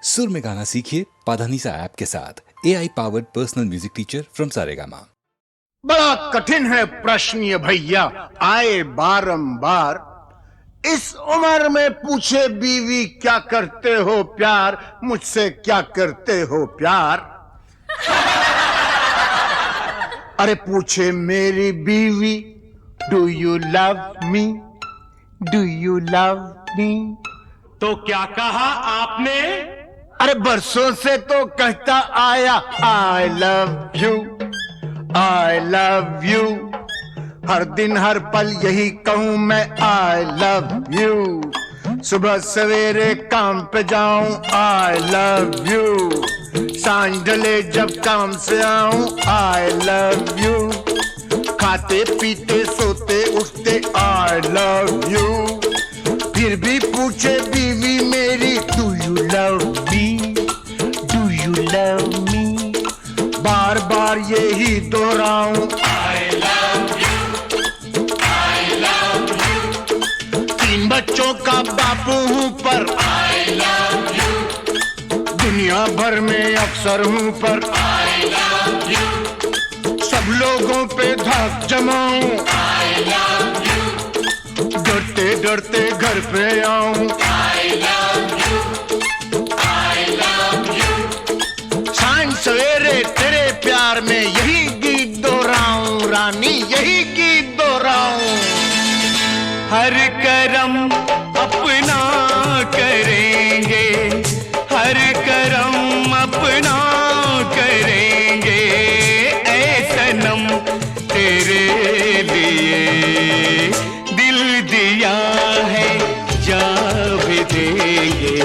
सुर में गाना सीखिए पाधानीसा ऐप के साथ। AI powered personal music teacher from Saregama. बड़ा कठिन है प्रश्न ये भैया, आए बारंबार। इस उम्र में पूछे बीवी क्या करते हो प्यार, मुझसे क्या करते हो प्यार। अरे पूछे मेरी बीवी, do you love me, do you love मी। तो क्या कहा आपने? अरे बरसों से तो कहता आया I love you, I love you. हर दिन हर पल यही कहूं मैं आई लव यू। सुबह सवेरे काम पे जाऊं आई लव यू, सांझ ढले जब काम से आऊं आई लव यू। खाते पीते सोते उठते आई लव यू। फिर भी पूछे बीवी मेरी do you love me, do you love me. बार बार यही दोहराऊं I love you, I love you. 3 बच्चों का बापू हूं पर आई लव यू। दुनिया भर में अफसर हूं पर आई लव यू। सब लोगों पे धाक जमाऊं आई लव यू। डरते डरते घर पे आऊं आई love you, I love you. सांझ सवेरे तेरे प्यार में यही गीत दोहराऊं रानी, यही गीत दोहराऊं। हर करम अपना करेंगे, हर करम अपना करेंगे। ऐ सनम तेरे लिए दिल दिया है, जा भी देंगे।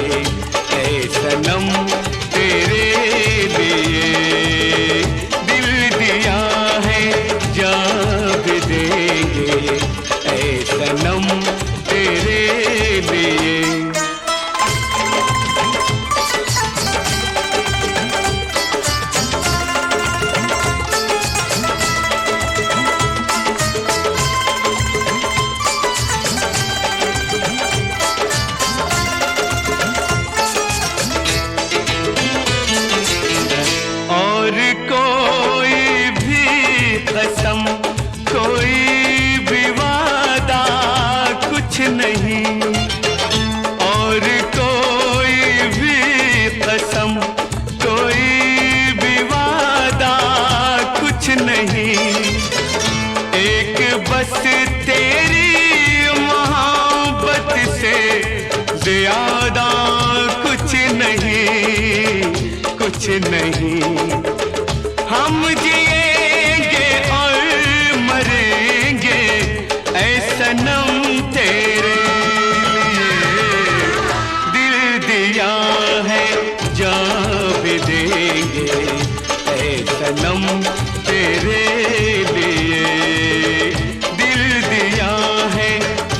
ऐ सनम तेरे लिए दिल दिया है, जा भी देंगे। ऐ सनम तेरे लिए। और कोई भी कसम, कोई भी वादा कुछ नहीं। और कोई भी कसम, कोई भी वादा कुछ नहीं। एक बस तेरी मोहब्बत से ज़्यादा कुछ नहीं, कुछ नहीं। हम जिएंगे और मरेंगे ऐ सनम तेरे लिए। दिल दिया है, जा भी देंगे ऐ सनम तेरे लिए। दिल दिया है,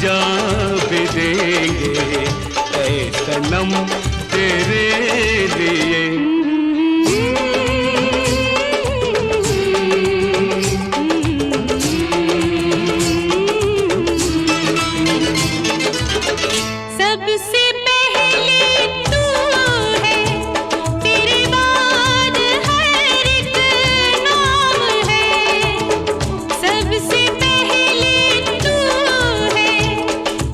जा भी देंगे ऐ सनम तेरे लिए। सबसे पहले तू है, तेरे बाद हर एक नाम है। सबसे पहले तू है,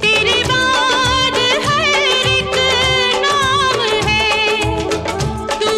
तेरे बाद हर एक नाम है। तू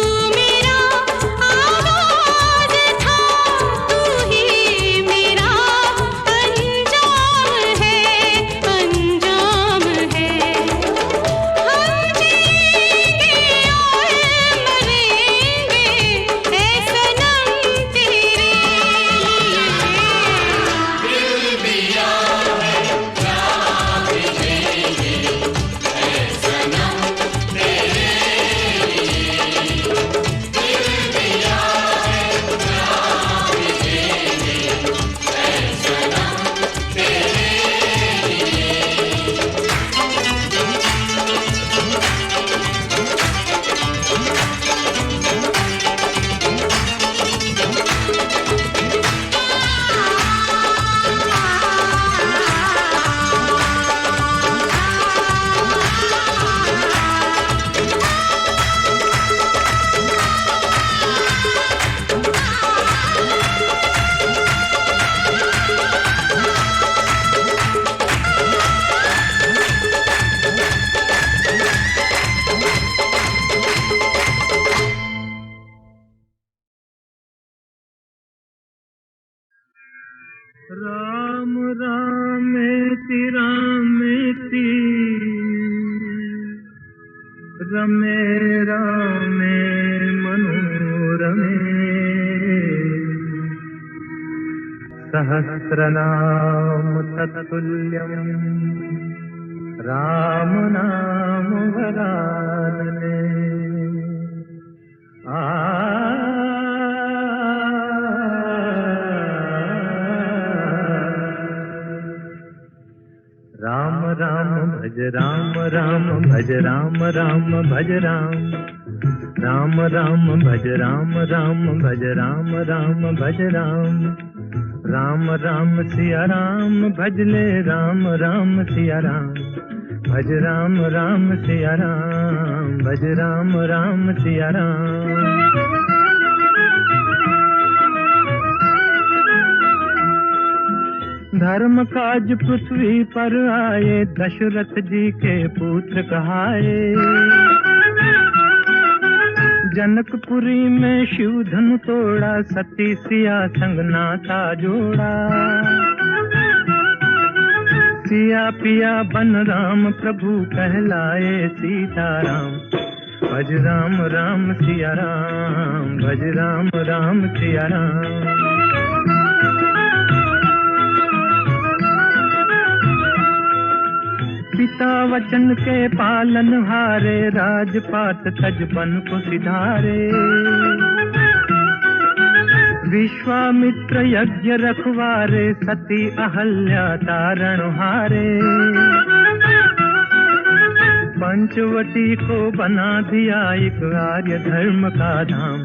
राम रामेति रामेति रमे रामे मनोरमे सहस्रनाम तत्तुल्यं राम नाम वरानने। राम राम भज राम राम भज राम राम भज राम राम राम भज राम राम भज राम राम भज राम राम राम सिया राम भज ले राम राम सिया राम भज राम राम सिया राम भज राम राम सिया राम। धर्म काज पृथ्वी पर आए दशरथ जी के पुत्र कहाए। जनकपुरी में शिव धनु तोड़ा सती सिया संग नाता जोड़ा। सिया पिया बन राम प्रभु कहलाए सीताराम भज राम राम सिया राम भज राम राम सिया राम। पिता वचन के पालन हारे राजपाट तजबन को सिधारे। विश्वामित्र यज्ञ रखवारे सती अहल्या तारण हारे। पंचवटी को बना दिया एक आर्य धर्म का धाम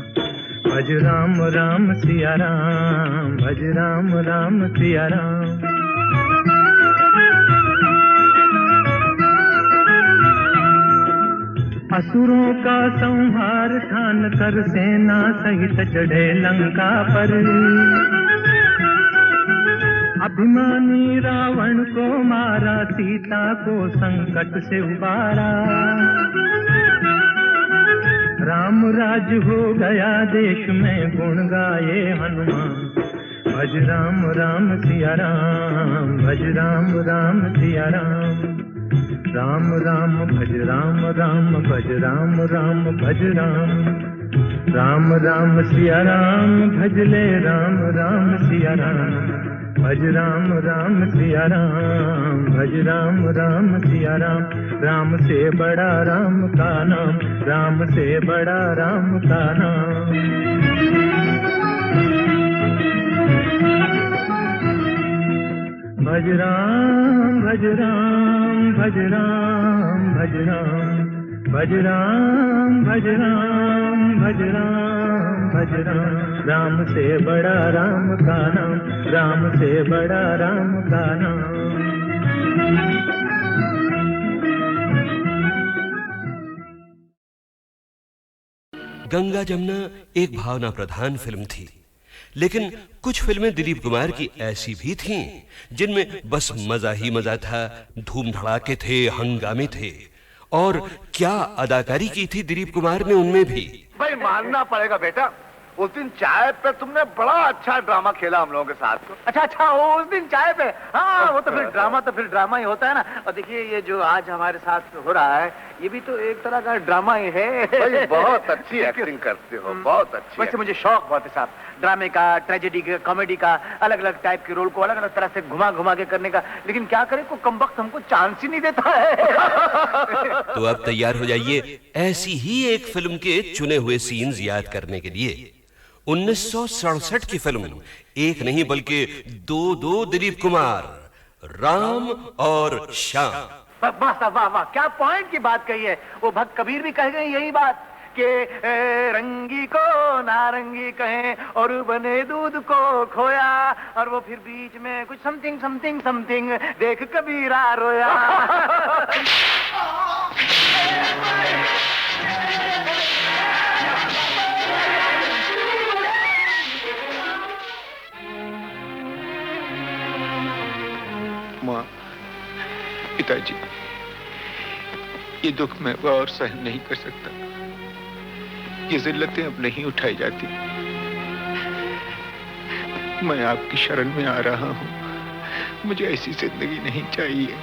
भज राम राम सिया राम भज राम राम सिया राम। असुरों का संहार ठान कर सेना सहित चढ़े लंका पर। अभिमानी रावण को मारा सीता को संकट से उबारा। राम राज हो गया देश में गुण गाए हनुमान भज राम राम सिया राम भज राम राम सिया राम। राम राम भज राम राम भज राम राम भज राम राम राम सिया राम भज ले राम राम सिया राम भज राम राम सिया राम भज राम राम सिया राम। राम से बड़ा राम का नाम राम से बड़ा राम का नाम। भज राम भज राम भज राम भज राम भज राम भज राम भज राम भज राम। राम से बड़ा राम का नाम राम से बड़ा राम का नाम। गंगा जमुना एक भावना प्रधान फिल्म थी, लेकिन कुछ फिल्में दिलीप कुमार की ऐसी भी थीं जिनमें बस मजा ही मजा था, धूम धड़ाके थे, हंगामे थे। और क्या अदाकारी की थी दिलीप कुमार ने उनमें भी। भाई मानना पड़ेगा बेटा, उस दिन चाय पे तुमने बड़ा अच्छा ड्रामा खेला हम लोगों के साथ। अच्छा उस दिन चाय पे। हाँ वो तो फिर ड्रामा ही होता है ना। और देखिए ये जो आज हमारे साथ हो रहा है ये भी तो एक तरह का ड्रामा ही है। भाई बहुत अच्छी एक्टिंग करते हो, बहुत अच्छी। वैसे मुझे शौक बहुत है साहब ड्रामे का, ट्रेजेडी का, कॉमेडी का, अलग अलग टाइप के रोल को अलग अलग तरह से घुमा घुमा के करने का। लेकिन क्या करें, कोई कमबख्त हमको चांस ही नहीं देता है। तो अब तैयार हो जाइए ऐसी ही एक फिल्म के चुने हुए सीन्स याद करने के लिए। 1967 की फिल्म, एक नहीं बल्कि दो दिलीप कुमार, राम और श्याम। वाह वाह वाह, क्या पॉइंट की बात कही है। वो भक्त कबीर भी कह गए यही बात कि रंगी को नारंगी कहें और बने दूध को खोया, और वो फिर बीच में कुछ समथिंग समथिंग समथिंग देख कबीरा रोया। माँ, पिताजी, ये दुख मैं और सहन नहीं कर सकता। ये जिल्लतें अब नहीं उठाई जाती। मैं आपकी शरण में आ रहा हूँ। मुझे ऐसी जिंदगी नहीं चाहिए,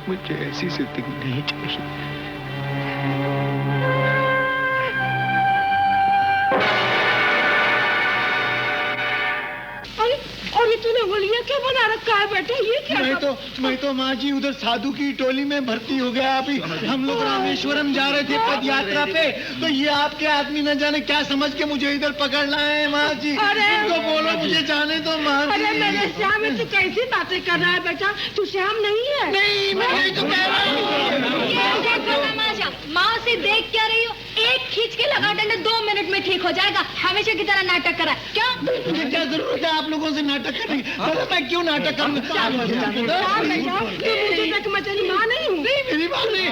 मुझे ऐसी जिंदगी नहीं चाहिए। और ये तूने होलिया क्या बना रखा है बेटा? ये क्या? मैं तो माँ जी उधर साधु की टोली में भर्ती हो गया। अभी हम लोग रामेश्वरम जा रहे थे पद यात्रा पे, तो ये आपके आदमी न जाने क्या समझ के मुझे इधर पकड़ लाए हैं माँ जी। तो बोलो मुझे जाने दो माँ जी। अरे मेरे श्याम, तू कैसी बातें कर रहा है बेटा? तू श्याम नहीं है। नहीं, मैं नहीं तो कह रहा हूँ। माँ से देख क्या रही हो? एक खींच के लगा डंडे 2 मिनट में ठीक हो जाएगा। हमेशा की तरह नाटक करा क्या? मुझे क्या जरूरत है आप लोगों से नाटक करने की? चलो मैं क्यों नाटक करूँगा? तेरी माँ नहीं हूँ। मेरी माँ नहीं,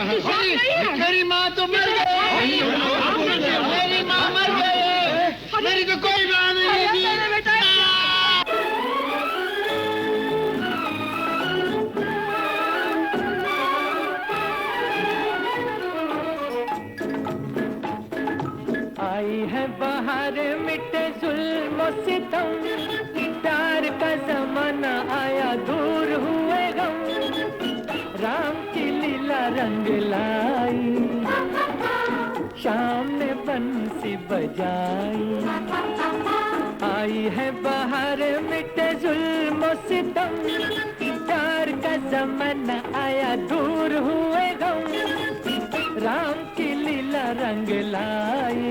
मेरी माँ तो मर गई। मेरी माँ मर गई, मेरी तो कोई माँ नहीं है। बेटा आई है बाहर मिटे जुल्म सितम, प्यार का जमाना आया दूर हुए गम, राम की लीला रंग लाई, शाम ने बंसी बजाई। आई है बाहर मिटे जुल्म सितम, प्यार का जमाना आया दूर हुए गम, राम की लीला रंग लाई,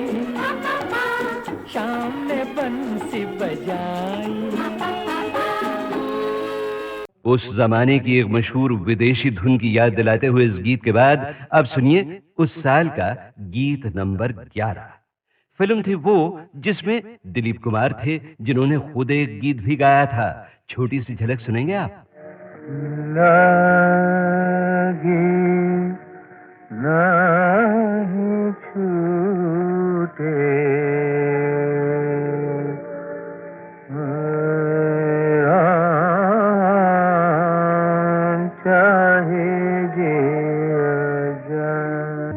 शाम ने बंसी बजाई। उस जमाने की एक मशहूर विदेशी धुन की याद दिलाते हुए इस गीत के बाद अब सुनिए उस साल का गीत नंबर 11। फिल्म थी वो जिसमें दिलीप कुमार थे, जिन्होंने खुद एक गीत भी गाया था। छोटी सी झलक सुनेंगे आप? नहीं छूटे चाहे जिया जाए।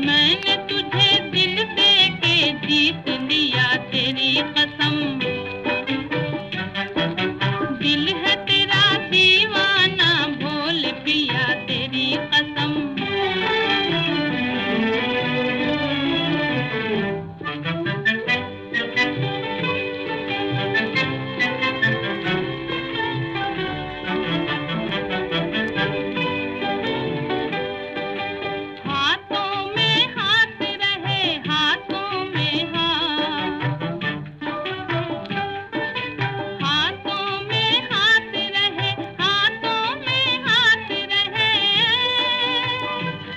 मैंने तुझे दिल दे के जीत लिया तेरी कसम, दिल है तेरा दीवाना बोल पिया तेरी कसम। हाथों में हाथ रहे हाथों में हाथ, हाथों में हाथ रहे हाथों में हाथ रहे,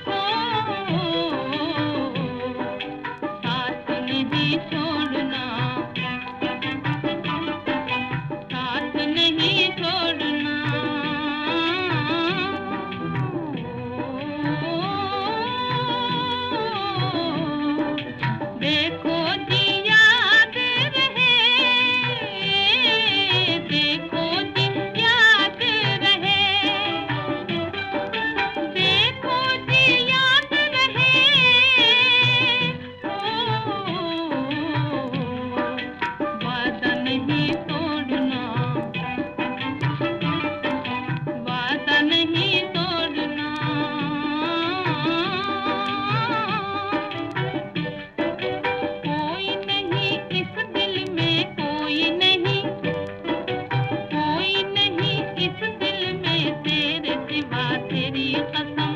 ओ साथ नहीं छोड़ना, साथ नहीं छोड़ना। देखो जी याद रहे, देखो जी याद रहे, देखो जी याद रहे, वादा नहीं तोड़ना, वादा नहीं तोड़ना। कोई नहीं इस दिल में कोई नहीं, कोई नहीं इस दिल में तेरे सिवा तेरी कसम,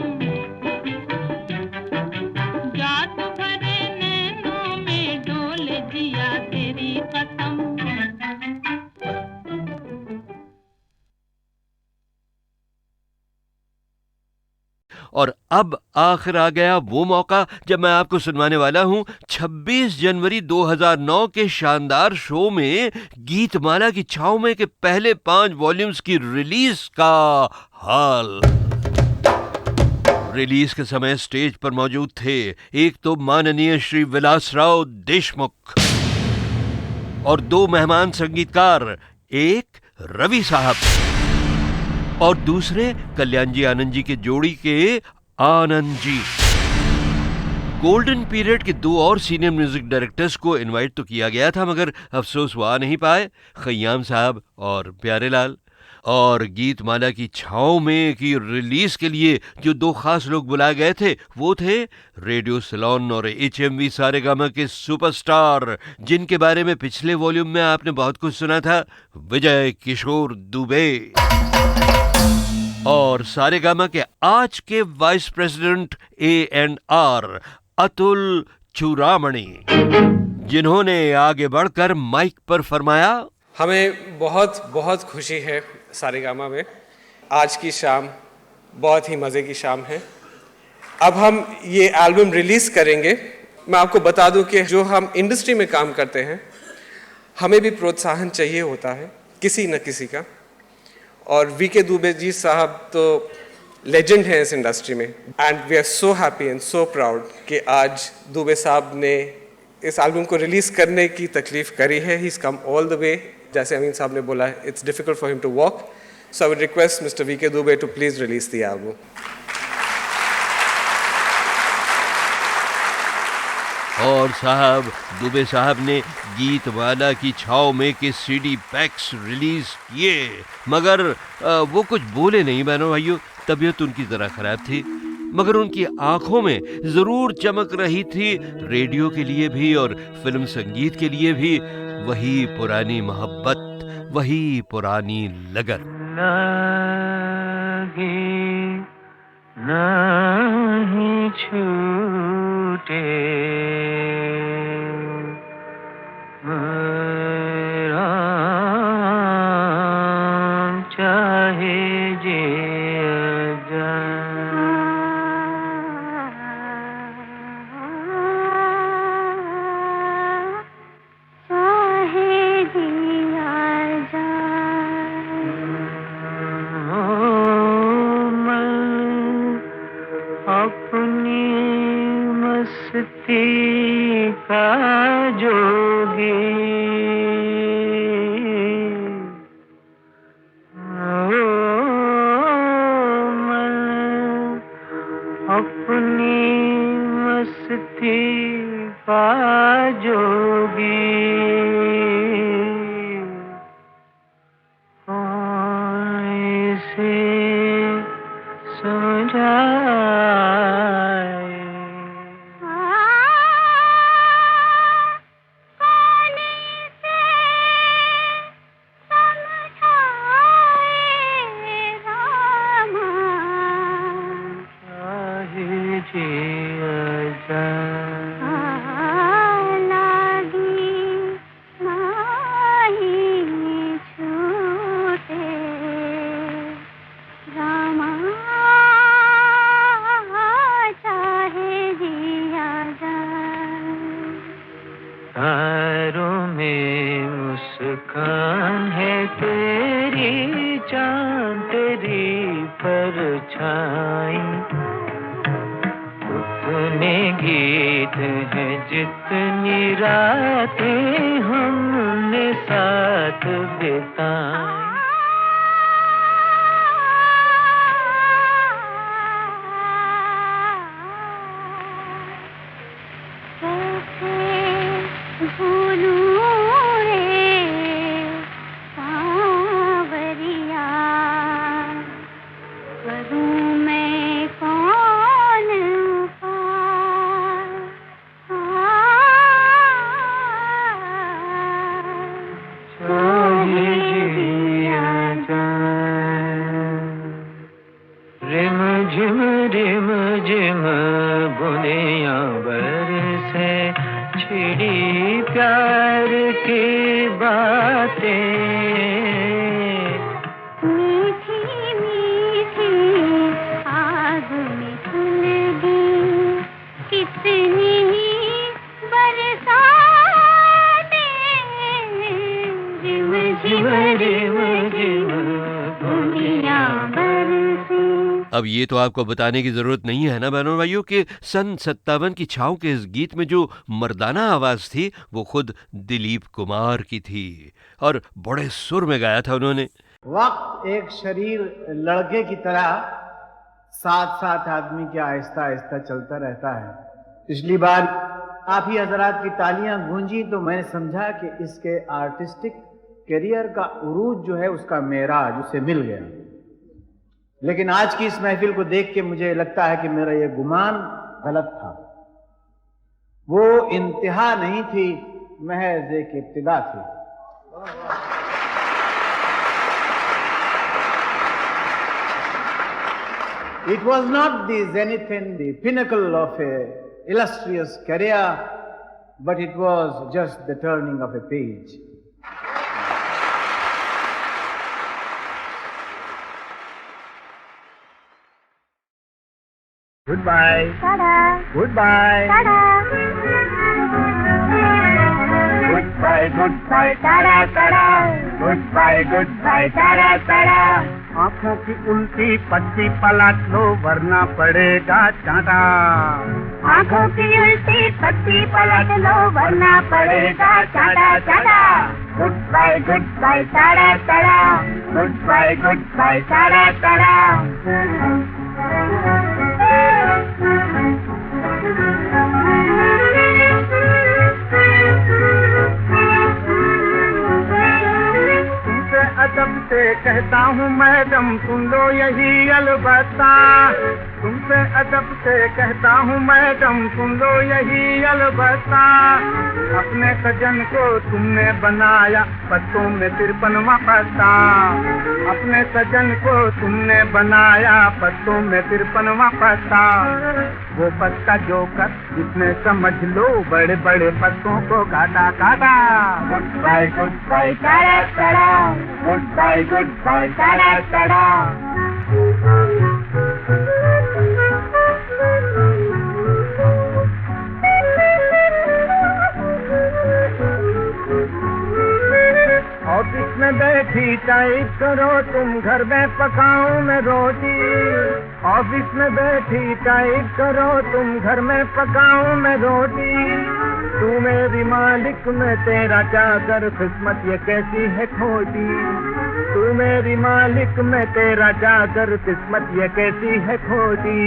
जात भरे नैनों में डोल दिया तेरी कसम। और अब आखिर आ गया वो मौका जब मैं आपको सुनवाने वाला हूं 26 जनवरी 2009 के शानदार शो में गीतमाला की छाव में के पहले 5 वॉल्यूम्स की रिलीज का हाल। रिलीज के समय स्टेज पर मौजूद थे एक तो माननीय श्री विलासराव देशमुख और 2 मेहमान संगीतकार, एक रवि साहब और दूसरे कल्याण जी आनंद जी के जोड़ी के आनंद जी। गोल्डन पीरियड के 2 और सीनियर म्यूजिक डायरेक्टर्स को इनवाइट तो किया गया था, मगर अफसोस वो आ नहीं पाए, खय्याम साहब और प्यारेलाल। और गीतमाला की छाव में की रिलीज के लिए जो 2 खास लोग बुलाए गए थे वो थे रेडियो सिलोन और HMV सारेगामा के सुपरस्टार, जिनके बारे में पिछले वॉल्यूम में आपने बहुत कुछ सुना था, विजय किशोर दुबे। और सारेगामा के आज के वाइस प्रेसिडेंट A&R अतुल चूड़ामणि, जिन्होंने आगे बढ़कर माइक पर फरमाया, हमें बहुत बहुत खुशी है सारेगामा में। आज की शाम बहुत ही मज़े की शाम है। अब हम ये एल्बम रिलीज़ करेंगे। मैं आपको बता दूं कि जो हम इंडस्ट्री में काम करते हैं हमें भी प्रोत्साहन चाहिए होता है किसी न किसी का, और VK दुबे जी साहब तो लेजेंड हैं इस इंडस्ट्री में। And we are so happy and so proud कि आज दुबे साहब ने इस एल्बम को रिलीज़ करने की तकलीफ़ करी है। He is come all the way. जैसे अमीन साहब ने बोला, it's difficult for him to walk, so I would request mister VK Dubey to please release the album. और साहब दुबे साहब ने गीतमाला की छाव में के CD पैक्स रिलीज किए, मगर वो कुछ बोले नहीं बहनों भाइयों, तबीयत उनकी ज़रा ख़राब थी, मगर उनकी आंखों में ज़रूर चमक रही थी रेडियो के लिए भी और फिल्म संगीत के लिए भी वही पुरानी मोहब्बत, वही पुरानी लगन। नहीं छूटे राम चाहे जे अपनी मस्ती का जोगी मैं अपनी मस्ती मस्ती बाजोगी से समझाए तारों में मुस्कान है तेरी, चांद तेरी परछाई, उतने गीत हैं जितनी रातें हमने साथ बिताई। रिम झिम बुनियां बरसे, छिड़ी प्यार की बातें, मीठी मीठी आग में सुलगी कितनी बरसातें, रिम झिम बुनियां बरसे। अब ये तो आपको बताने की जरूरत नहीं है ना बहनों भाइयों कि सन 57 की छाँव के इस गीत में जो मर्दाना आवाज थी वो खुद दिलीप कुमार की थी और बड़े सुर में गाया था उन्होंने। वक्त एक शरीर लड़के की तरह साथ साथ आदमी के आहिस्ता आहिस्ता चलता रहता है। पिछली बार आप ही हजरात की तालियां गूंजी तो मैंने समझा कि इसके आर्टिस्टिक करियर का उरूज जो है उसका मेराज उसे मिल गया, लेकिन आज की इस महफिल को देख के मुझे लगता है कि मेरा यह गुमान गलत था। वो इंतहा नहीं थी, महज एक इब्तिदा थी। It was not the zenith and the pinnacle of a illustrious career, but it was just the turning of a page. Goodbye. Ta-da. Goodbye. Ta-da. Goodbye, goodbye, ta-da, ta-da. Goodbye, goodbye, ta-da, ta-da. आँखों की उल्टी पट्टी पलट लो वरना पड़ेगा चाटा। आँखों की उल्टी पट्टी पलट लो वरना पड़ेगा चाटा चाटा। Goodbye, goodbye, ta-da, ta-da. Goodbye, goodbye, ta-da, ta-da. अदब से कहता हूँ मैडम सुन लो यही अलबत्ता, तुमसे अदब से कहता हूँ मैडम सुन लो यही अलबत्ता। अपने सजन को तुमने बनाया पत्तों में 53वां पत्ता, अपने सजन को तुमने बनाया पत्तों में 53वां पत्ता। वो पत्ता जोकर जिसने समझ लो बड़े बड़े पत्तों को काटा काटा। Goodbye, goodbye, ta-da, ta-da. Goodbye, goodbye, ta-da, ta-da. Office में बैठी टाइप करो तुम घर में पकाऊं मैं रोटी। ऑफिस में बैठी टाइप करो तुम घर में पकाऊं मैं रोटी। तू मेरी मालिक में तेरा चाकर किस्मत ये कैसी है खोटी। तू मेरी मालिक मैं तेरा जागर, किस्मत ये कैसी है खोटी।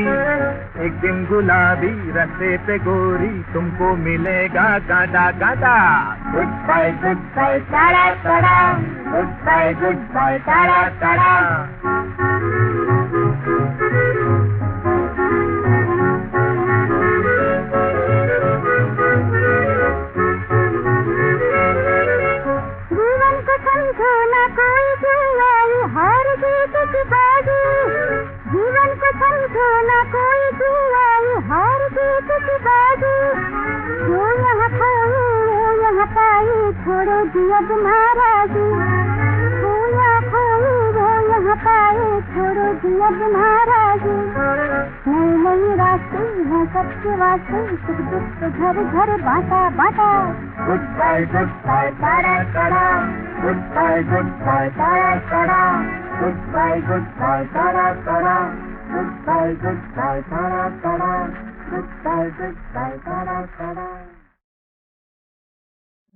एक दिन गुलाबी रस्ते पे गोरी, तुमको मिलेगा गादा गादा। Goodbye tada tada, goodbye tada tada. जीवन को समझो ना कोई जुआई, हार जीत की बाजी। जो यहाँ खोई वो यहाँ पाई, छोड़ो दिया नाराजी। जो यहाँ खोई वो यहाँ पाई, छोड़ो दिया नाराजी। नई नई रास्ते हैं सबके वास्ते, सुख दुख तो घर घर बांटा बांटा। Goodbye tada tada, goodbye tada tada. Goodbye, tada tada. Goodbye, tada tada. Goodbye, tada tada.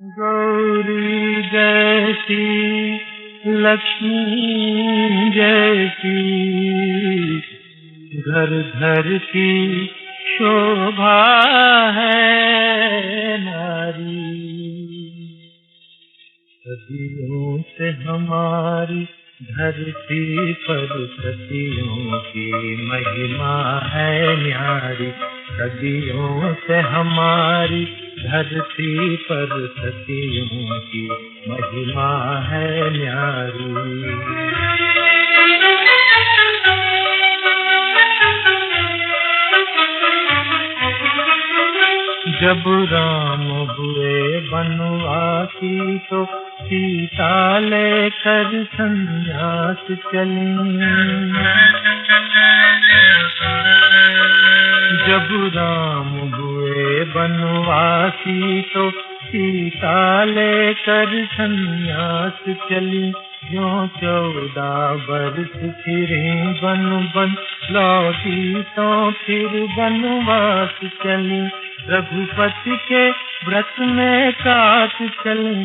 Gauri जैसी लक्ष्मी जैसी, घर घर की शोभा है नारी। सदियों से हमारी धरती पर सदियों की महिमा है न्यारी। सदियों से हमारी धरती पर सदियों की महिमा है न्यारी। जब राम हुए बनवासी तो सीता लेकर संन्यास चली। जब राम हुए बनवासी तो सीता लेकर संन्यास चली। जो 14 वर्ष फिरे बन बन लौटी तो फिर बनवास चली। रघुपति के व्रत में काट चले,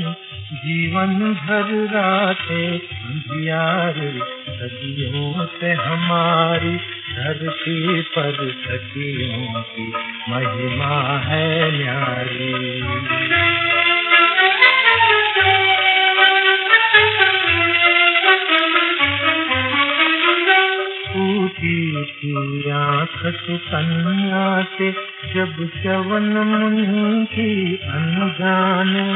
जीवन भर रातें अंधियारे। सदियों से हमारी धरती पर सदियों की महिमा है न्यारी। ऊटी थी आँख सुकन्या से जब च्यवन मुनि की अनजाने।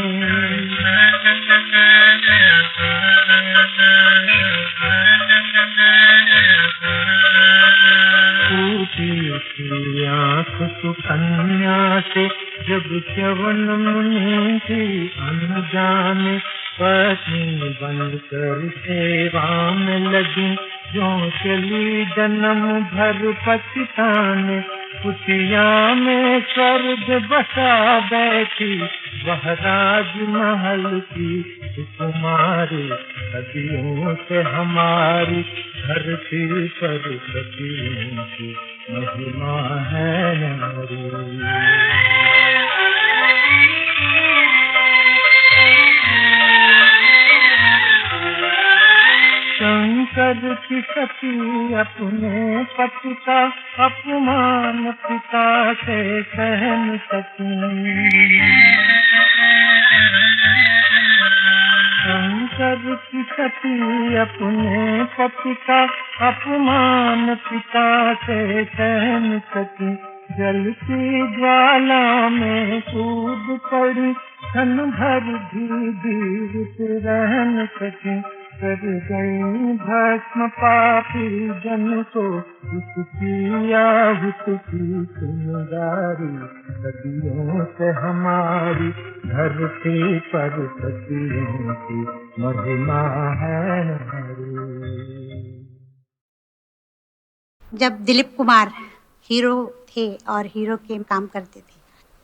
ऊटी थी आँख सुकन्या से जब च्यवन मुनि की अनजाने। पत्नी बनकर सेवा में लगी, जो चली जन्म भर पछताने। कुटिया में स्वर्ग बसा बैठी, वह राजमहल की कुमारी। सदियों से हमारी धरती पर सदियों की महिमा है नारी। शंकर की सती अपने पति का अपमान पिता से सह न सकी। शंकर की सती अपने पति का अपमान पिता से सह न सकी। जलती ज्वाला में कूद पड़ी, क्षण भर भी जीवित रह न सकी। कर गई भस्म पापी जन को, उसकी आहुति की चिंगारी। सदियों से हमारी धरती पर सदियों की महिमा है नारी। जब दिलीप कुमार हीरो थे और हीरो के काम करते थे,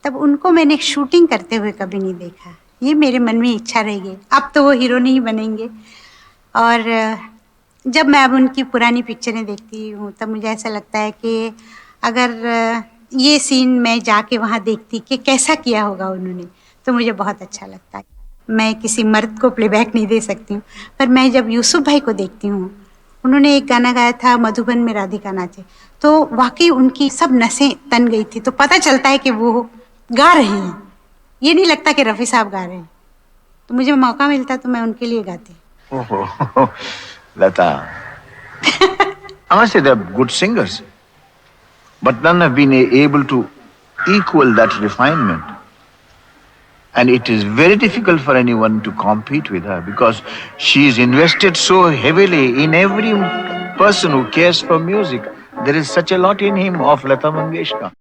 तब उनको मैंने शूटिंग करते हुए कभी नहीं देखा। ये मेरे मन में इच्छा रह गई। अब तो वो हीरो नहीं बनेंगे, और जब मैं अब उनकी पुरानी पिक्चरें देखती हूँ तब मुझे ऐसा लगता है कि अगर ये सीन मैं जाके वहाँ देखती कि कैसा किया होगा उन्होंने, तो मुझे बहुत अच्छा लगता है। मैं किसी मर्द को प्लेबैक नहीं दे सकती हूँ, पर मैं जब यूसुफ भाई को देखती हूँ, उन्होंने एक गाना गाया था मधुबन में राधिका नाचे, तो वाकई उनकी सब नसें तन गई थी, तो पता चलता है कि वो गा रहे हैं, ये नहीं लगता कि रफ़ी साहब गा रहे हैं। तो मुझे मौका मिलता तो मैं उनके लिए गाती। Oh, Lata. I must say they're good singers, but none have been able to equal that refinement. And it is very difficult for anyone to compete with her because she is invested so heavily in every person who cares for music. There is such a lot in him of Lata Mangeshkar.